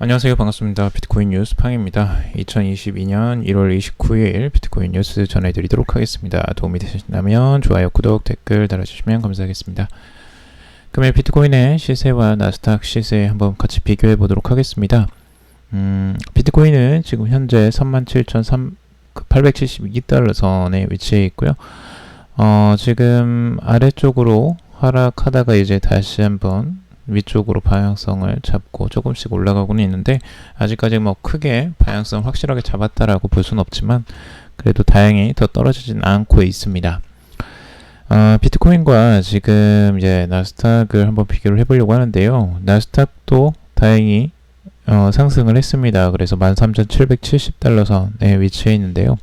안녕하세요. 반갑습니다. 비트코인 뉴스 팡입니다. 2022년 1월 29일 비트코인 뉴스 전해드리도록 하겠습니다. 도움이 되셨다면 좋아요, 구독, 댓글 달아주시면 감사하겠습니다. 금일 비트코인의 시세와 나스닥 시세 한번 같이 비교해 보도록 하겠습니다. 비트코인은 지금 현재 37,872달러 선에 위치해 있고요. 지금 아래쪽으로 하락하다가 이제 다시 한번 위쪽으로 방향성을 잡고 조금씩 올라가고는 있는데, 아직까지 뭐 크게 방향성 확실하게 잡았다라고 볼 수는 없지만 그래도 다행히 더 떨어지진 않고 있습니다. 비트코인과 지금 이제 나스닥을 한번 비교를 해보려고 하는데요. 나스닥도 다행히 상승을 했습니다. 그래서 13,770달러 선에 위치해 있는데요.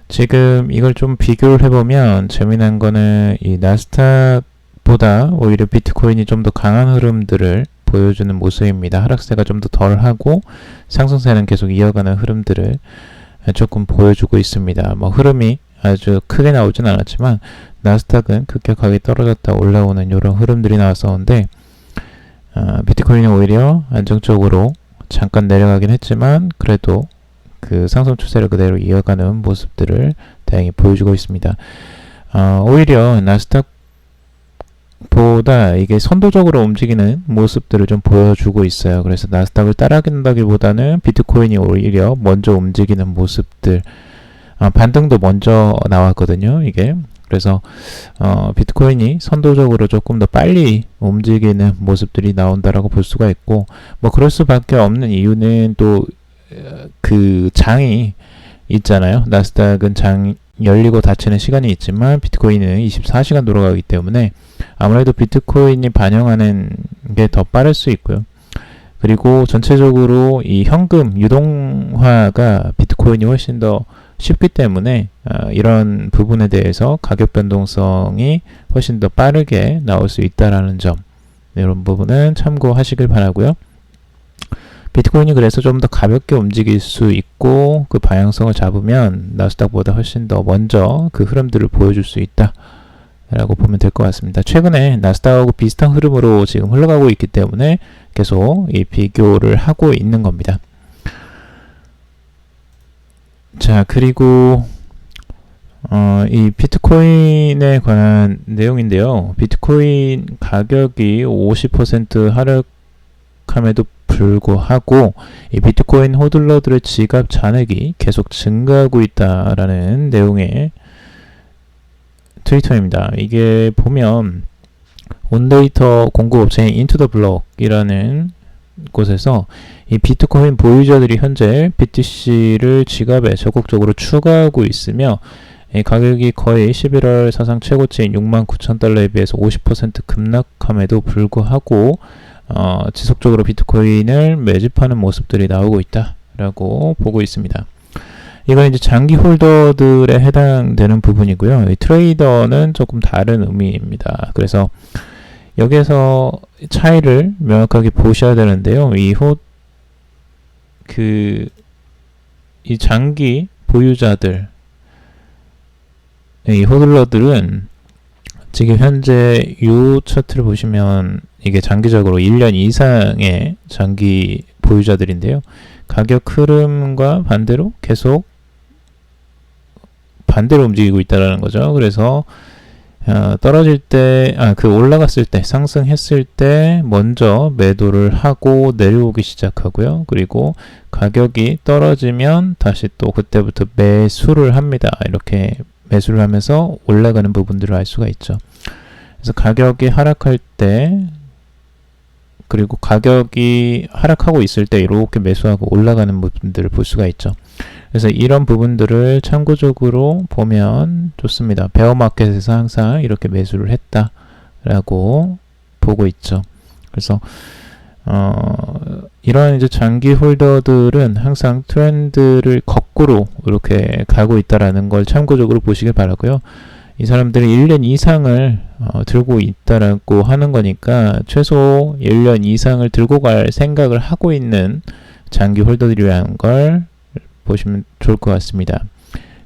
지금 이걸 좀 비교를 해보면 재미난 거는 이 나스닥 보다 오히려 비트코인이 좀 더 강한 흐름들을 보여주는 모습입니다. 하락세가 좀 더 덜하고 상승세는 계속 이어가는 흐름들을 조금 보여주고 있습니다. 뭐 흐름이 아주 크게 나오진 않았지만 나스닥은 급격하게 떨어졌다 올라오는 이런 흐름들이 나왔었는데, 비트코인은 오히려 안정적으로 잠깐 내려가긴 했지만 그래도 그 상승 추세를 그대로 이어가는 모습들을 다행히 보여주고 있습니다. 오히려 나스닥 보다 이게 선도적으로 움직이는 모습들을 좀 보여주고 있어요. 그래서 나스닥을 따라간다기보다는 비트코인이 오히려 먼저 움직이는 모습들, 반등도 먼저 나왔거든요. 이게 그래서 비트코인이 선도적으로 조금 더 빨리 움직이는 모습들이 나온다라고 볼 수가 있고, 뭐 그럴 수밖에 없는 이유는 또 그 장이 있잖아요. 나스닥은 장 열리고 닫히는 시간이 있지만 비트코인은 24시간 돌아가기 때문에 아무래도 비트코인이 반영하는 게 더 빠를 수 있고요. 그리고 전체적으로 이 현금 유동화가 비트코인이 훨씬 더 쉽기 때문에 이런 부분에 대해서 가격 변동성이 훨씬 더 빠르게 나올 수 있다라는 점, 이런 부분은 참고하시길 바라고요. 비트코인이 그래서 좀 더 가볍게 움직일 수 있고 그 방향성을 잡으면 나스닥보다 훨씬 더 먼저 그 흐름들을 보여줄 수 있다 라고 보면 될 것 같습니다. 최근에 나스닥하고 비슷한 흐름으로 지금 흘러가고 있기 때문에 계속 이 비교를 하고 있는 겁니다. 자, 그리고 이 비트코인에 관한 내용인데요. 비트코인 가격이 50% 하락함에도 불구하고 이 비트코인 호들러들의 지갑 잔액이 계속 증가하고 있다라는 내용의 트위터입니다. 이게 보면 온데이터 공급업체인 인투더블럭이라는 곳에서 이 비트코인 보유자들이 현재 BTC를 지갑에 적극적으로 추가하고 있으며, 이 가격이 거의 11월 사상 최고치인 69,000달러에 비해서 50% 급락함에도 불구하고 지속적으로 비트코인을 매집하는 모습들이 나오고 있다라고 보고 있습니다. 이건 이제 장기 홀더들에 해당되는 부분이고요. 이 트레이더는 조금 다른 의미입니다. 그래서 여기에서 차이를 명확하게 보셔야 되는데요. 이 장기 보유자들, 이 호들러들은 지금 현재 이 차트를 보시면 이게 장기적으로 1년 이상의 장기 보유자들인데요. 가격 흐름과 반대로 계속 반대로 움직이고 있다는 거죠. 그래서 떨어질 때, 올라갔을 때, 상승했을 때 먼저 매도를 하고 내려오기 시작하고요. 그리고 가격이 떨어지면 다시 또 그때부터 매수를 합니다. 이렇게 매수를 하면서 올라가는 부분들을 알 수가 있죠. 그래서 가격이 하락할 때, 그리고 가격이 하락하고 있을 때 이렇게 매수하고 올라가는 부분들을 볼 수가 있죠. 그래서 이런 부분들을 참고적으로 보면 좋습니다. 베어마켓에서 항상 이렇게 매수를 했다라고 보고 있죠. 그래서 이런 이제 장기 홀더들은 항상 트렌드를 거꾸로 이렇게 가고 있다라는 걸 참고적으로 보시길 바라고요. 이 사람들이 1년 이상을 들고 있다라고 하는 거니까 최소 1년 이상을 들고 갈 생각을 하고 있는 장기 홀더들이라는 걸 보시면 좋을 것 같습니다.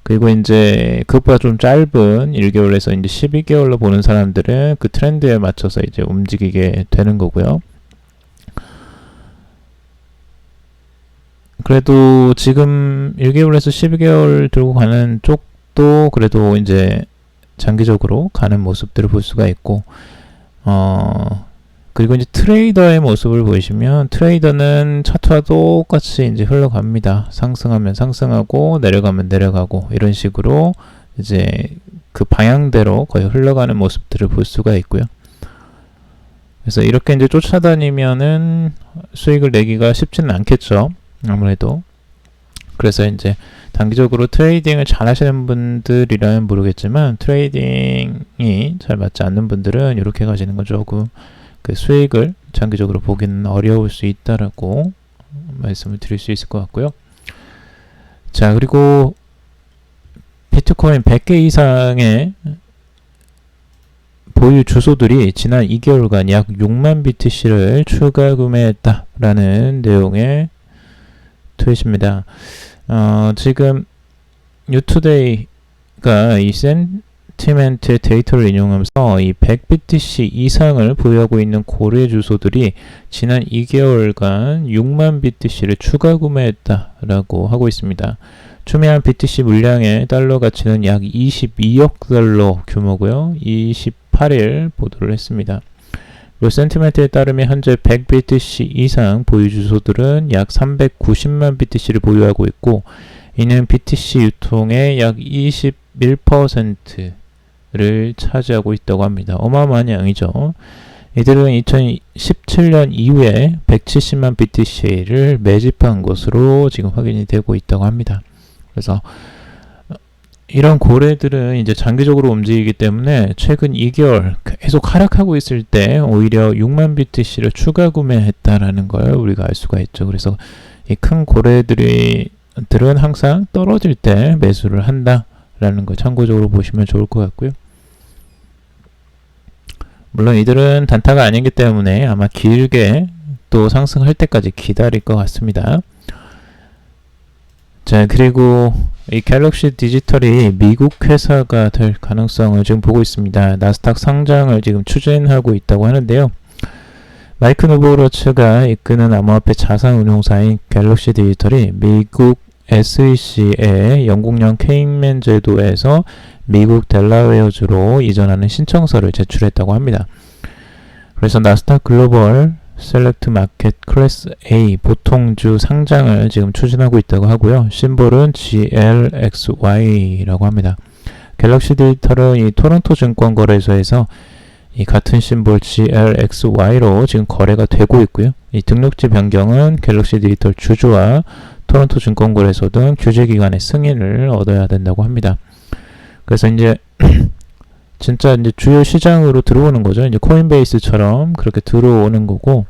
그리고 이제 그것보다 좀 짧은 1개월에서 이제 12개월로 보는 사람들은 그 트렌드에 맞춰서 이제 움직이게 되는 거고요. 그래도 지금 1개월에서 12개월 들고 가는 쪽도 그래도 이제 장기적으로 가는 모습들을 볼 수가 있고, 그리고 이제 트레이더의 모습을 보시면 트레이더는 차트와 똑같이 이제 흘러갑니다. 상승하면 상승하고 내려가면 내려가고 이런 식으로 이제 그 방향대로 거의 흘러가는 모습들을 볼 수가 있고요. 그래서 이렇게 이제 쫓아다니면은 수익을 내기가 쉽지는 않겠죠. 아무래도. 그래서 이제 단기적으로 트레이딩을 잘 하시는 분들이라면 모르겠지만 트레이딩이 잘 맞지 않는 분들은 이렇게 가시는 거 조금 그 수익을 장기적으로 보기는 어려울 수 있다라고 말씀을 드릴 수 있을 것 같고요. 자, 그리고 비트코인 100개 이상의 보유 주소들이 지난 2개월간 약 6만 BTC를 추가 구매했다라는 내용의 트윗입니다. 지금 뉴투데이가 이 센티멘트 데이터를 인용하면서 이 100BTC 이상을 보유하고 있는 고래 주소들이 지난 2개월간 6만 BTC를 추가 구매했다라고 하고 있습니다. 추매한 BTC 물량의 달러 가치는 약 22억 달러 규모고요. 28일 보도를 했습니다. 센티멘트에 따르면 현재 100BTC 이상 보유 주소들은 약 390만 BTC를 보유하고 있고, 이는 BTC 유통의 약 21%를 차지하고 있다고 합니다. 어마어마한 양이죠. 이들은 2017년 이후에 170만 BTC를 매집한 것으로 지금 확인이 되고 있다고 합니다. 그래서 이런 고래들은 이제 장기적으로 움직이기 때문에 최근 2개월 계속 하락하고 있을 때 오히려 6만 BTC를 추가 구매했다라는 걸 우리가 알 수가 있죠. 그래서 이 큰 고래들은 항상 떨어질 때 매수를 한다라는 걸 참고적으로 보시면 좋을 것 같고요. 물론 이들은 단타가 아니기 때문에 아마 길게 또 상승할 때까지 기다릴 것 같습니다. 자, 그리고 이 갤럭시 디지털이 미국 회사가 될 가능성을 지금 보고 있습니다. 나스닥 상장을 지금 추진하고 있다고 하는데요. 마이크 노보로츠가 이끄는 암호화폐 자산 운용사인 갤럭시 디지털이 미국 SEC의 영국령 케인맨 제도에서 미국 델라웨어주로 이전하는 신청서를 제출했다고 합니다. 그래서 나스닥 글로벌 셀렉트 마켓 클래스 A 보통주 상장을 지금 추진하고 있다고 하고요. 심볼은 GLXY라고 합니다. 갤럭시 디지털은 이 토론토 증권거래소에서 이 같은 심볼 GLXY로 지금 거래가 되고 있고요. 이 등록지 변경은 갤럭시 디지털 주주와 토론토 증권거래소 등 규제기관의 승인을 얻어야 된다고 합니다. 그래서 이제 진짜 이제 주요 시장으로 들어오는 거죠. 이제 코인베이스처럼 그렇게 들어오는 거고,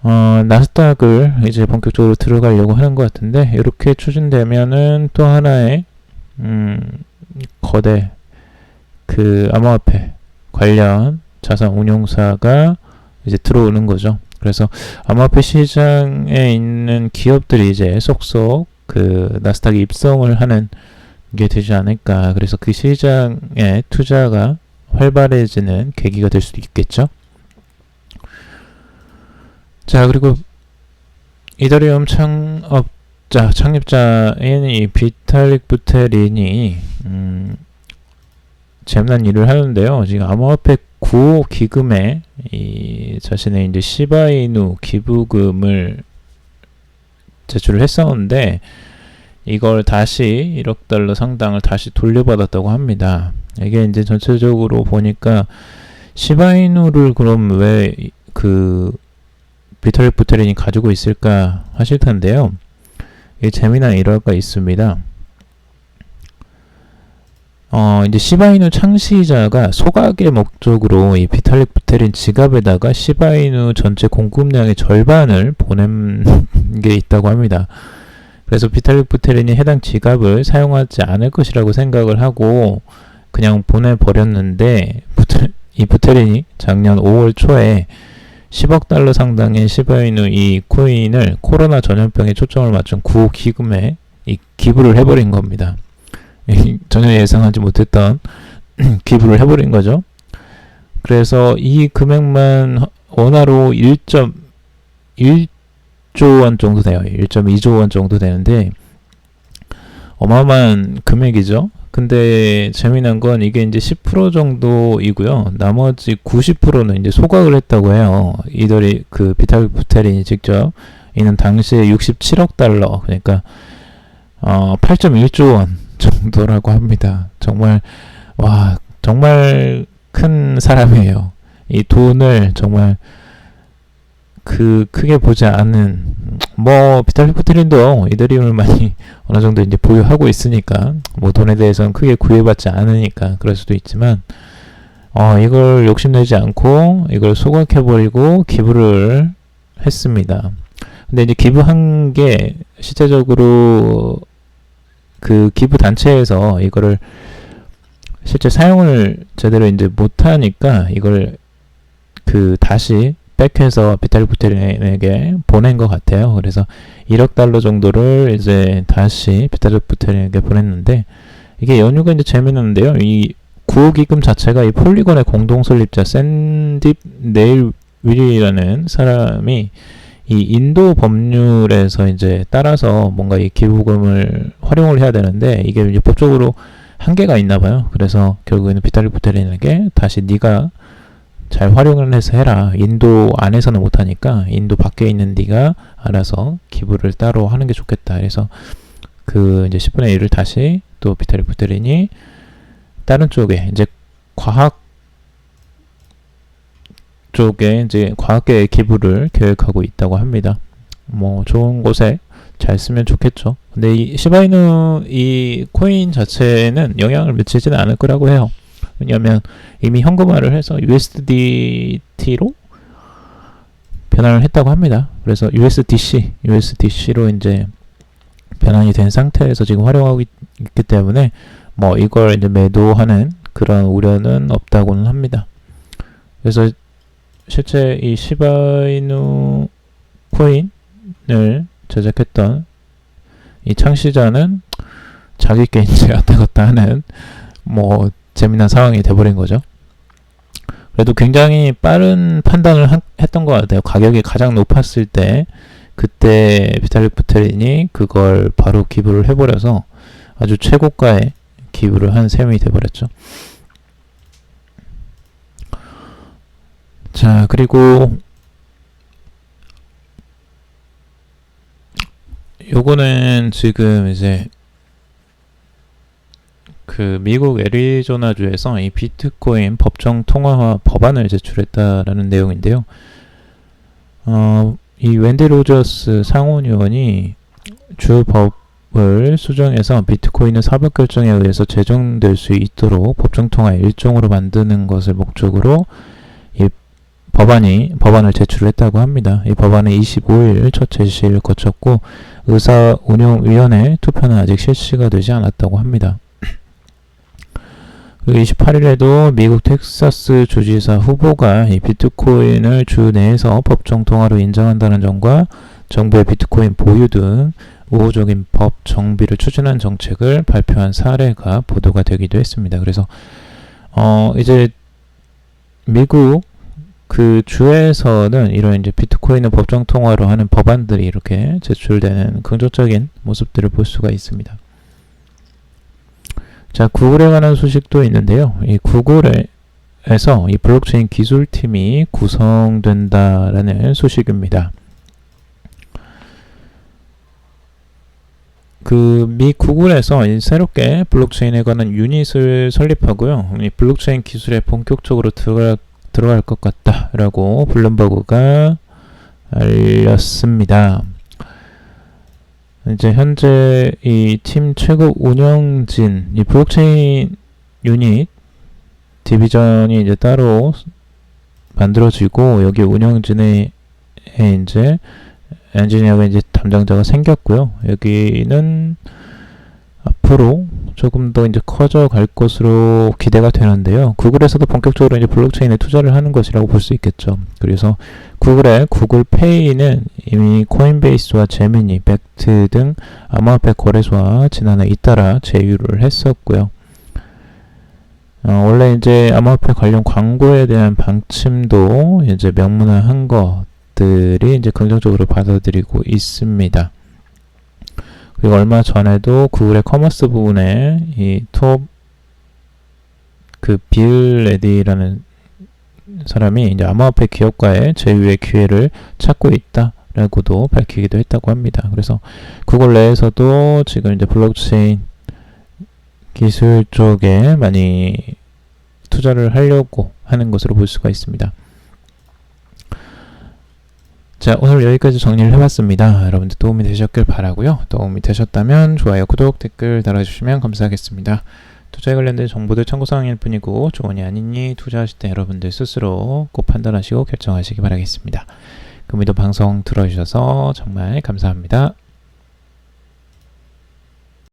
나스닥을 이제 본격적으로 들어가려고 하는 것 같은데, 이렇게 추진되면은 또 하나의 거대 그 암호화폐 관련 자산 운용사가 이제 들어오는 거죠. 그래서 암호화폐 시장에 있는 기업들이 이제 쏙쏙 그 나스닥에 입성을 하는 게 되지 않을까. 그래서 그 시장의 투자가 활발해지는 계기가 될 수도 있겠죠. 자, 그리고 이더리움 창립자인 이 비탈릭 부테린이 재미난 일을 하는데요. 지금 암호화폐 구호 기금에 이 자신의 이제 시바이누 기부금을 제출을 했었는데, 이걸 다시 1억 달러 상당을 다시 돌려받았다고 합니다. 이게 이제 전체적으로 보니까 시바이누를 그럼 왜 그 비탈릭 부테린이 가지고 있을까 하실 텐데요. 이게 재미난 일화가 있습니다. 이제 시바이누 창시자가 소각의 목적으로 이 비탈릭 부테린 지갑에다가 시바이누 전체 공급량의 절반을 보낸 게 있다고 합니다. 그래서 비탈릭 부테린이 해당 지갑을 사용하지 않을 것이라고 생각을 하고 그냥 보내버렸는데, 이 부테린이 작년 5월 초에 10억 달러 상당의 시바이누 이 코인을 코로나 전염병에 초점을 맞춘 구호 기금에 기부를 해버린 겁니다. 전혀 예상하지 못했던 기부를 해버린 거죠. 그래서 이 금액만 원화로 1.1조 1조 원 정도 돼요. 1.2조 원 정도 되는데 어마어마한 금액이죠. 근데 재미난 건 이게 이제 10% 정도이고요. 나머지 90%는 이제 소각을 했다고 해요. 이들이 그 비탈 부테린이 직접 이는 당시에 67억 달러, 그러니까 8.1조 원 정도라고 합니다. 정말 정말 큰 사람이에요. 이 돈을 정말 크게 보지 않은, 비탈 부테린도 이더리움을 많이 어느 정도 이제 보유하고 있으니까 돈에 대해서는 크게 구애받지 않으니까 그럴 수도 있지만 이걸 욕심내지 않고 이걸 소각해버리고 기부를 했습니다. 근데 이제 기부한 게 실제적으로 그 기부 단체에서 이거를 실제 사용을 제대로 이제 못하니까 이걸 다시 백해서 비탈 부테린에게 보낸 것 같아요. 그래서 1억 달러 정도를 이제 다시 비탈 부테린에게 보냈는데, 이게 연유가 이제 재밌는데요. 이 구호 기금 자체가 이 폴리곤의 공동 설립자 샌딥 네일 윌이라는 사람이 이 인도 법률에서 이제 따라서 뭔가 이 기부금을 활용을 해야 되는데 이게 이제 법적으로 한계가 있나 봐요. 그래서 결국에는 비탈 부테린에게 다시 네가 잘 활용을 해서 해라. 인도 안에서는 못하니까 인도 밖에 있는 네가 알아서 기부를 따로 하는 게 좋겠다. 그래서 이제 10분의 1을 다시 또 비탈 부테린이 다른 쪽에 이제 과학 쪽에 이제 과학계에 기부를 계획하고 있다고 합니다. 좋은 곳에 잘 쓰면 좋겠죠. 근데 이 시바이누 이 코인 자체는 영향을 미치지는 않을 거라고 해요. 왜냐하면 이미 현금화를 해서 USDT로 변환을 했다고 합니다. 그래서 USDC로 이제 변환이 된 상태에서 지금 활용하고 있기 때문에 이걸 이제 매도하는 그런 우려는 없다고는 합니다. 그래서 실제 이 시바이누 코인을 제작했던 이 창시자는 자기께 이제 왔다 갔다 하는 재미난 상황이 돼버린 거죠. 그래도 굉장히 빠른 판단을 했던 것 같아요. 가격이 가장 높았을 때 그때 비탈 부테린이 그걸 바로 기부를 해버려서 아주 최고가의 기부를 한 셈이 돼버렸죠. 자, 그리고 요거는 지금 이제 미국 애리조나주에서 이 비트코인 법정 통화화 법안을 제출했다라는 내용인데요. 이 웬디 로저스 상원 의원이 주 법을 수정해서 비트코인은 사법 결정에 의해서 제정될 수 있도록 법정 통화 일종으로 만드는 것을 목적으로 이 법안을 제출했다고 합니다. 이 법안은 25일 첫 제시를 거쳤고 의사운용위원회 투표는 아직 실시가 되지 않았다고 합니다. 28일에도 미국 텍사스 주지사 후보가 이 비트코인을 주 내에서 법정 통화로 인정한다는 점과 정부의 비트코인 보유 등 우호적인 법 정비를 추진한 정책을 발표한 사례가 보도가 되기도 했습니다. 그래서 이제 미국 주에서는 이런 이제 비트코인을 법정 통화로 하는 법안들이 이렇게 제출되는 긍정적인 모습들을 볼 수가 있습니다. 자, 구글에 관한 소식도 있는데요. 이 구글에서 이 블록체인 기술팀이 구성된다라는 소식입니다. 미 구글에서 새롭게 블록체인에 관한 유닛을 설립하고요. 이 블록체인 기술에 본격적으로 들어갈 것 같다라고 블룸버그가 알렸습니다. 이제 현재 이 팀 최고 운영진, 이 블록체인 유닛 디비전이 이제 따로 만들어지고 여기 운영진에 이제 엔지니어가 이제 담당자가 생겼고요. 여기는 앞으로 조금 더 이제 커져갈 것으로 기대가 되는데요. 구글에서도 본격적으로 이제 블록체인에 투자를 하는 것이라고 볼 수 있겠죠. 그래서 구글의 구글페이는 이미 코인베이스와 제미니, 벡트 등 암호화폐 거래소와 지난해 잇따라 제휴를 했었고요. 원래 이제 암호화폐 관련 광고에 대한 방침도 이제 명문화한 것 것들이 이제 긍정적으로 받아들이고 있습니다. 그리고 얼마 전에도 구글의 커머스 부분에 이 빌 레디라는 사람이 이제 암호화폐 기업가의 제휴의 기회를 찾고 있다라고도 밝히기도 했다고 합니다. 그래서 구글 내에서도 지금 이제 블록체인 기술 쪽에 많이 투자를 하려고 하는 것으로 볼 수가 있습니다. 자, 오늘 여기까지 정리를 해봤습니다. 여러분들 도움이 되셨길 바라고요. 도움이 되셨다면 좋아요, 구독, 댓글 달아주시면 감사하겠습니다. 투자에 관련된 정보들 참고사항일 뿐이고 좋으니 아니니 투자하실 때 여러분들 스스로 꼭 판단하시고 결정하시기 바라겠습니다. 금이도 방송 들어주셔서 정말 감사합니다.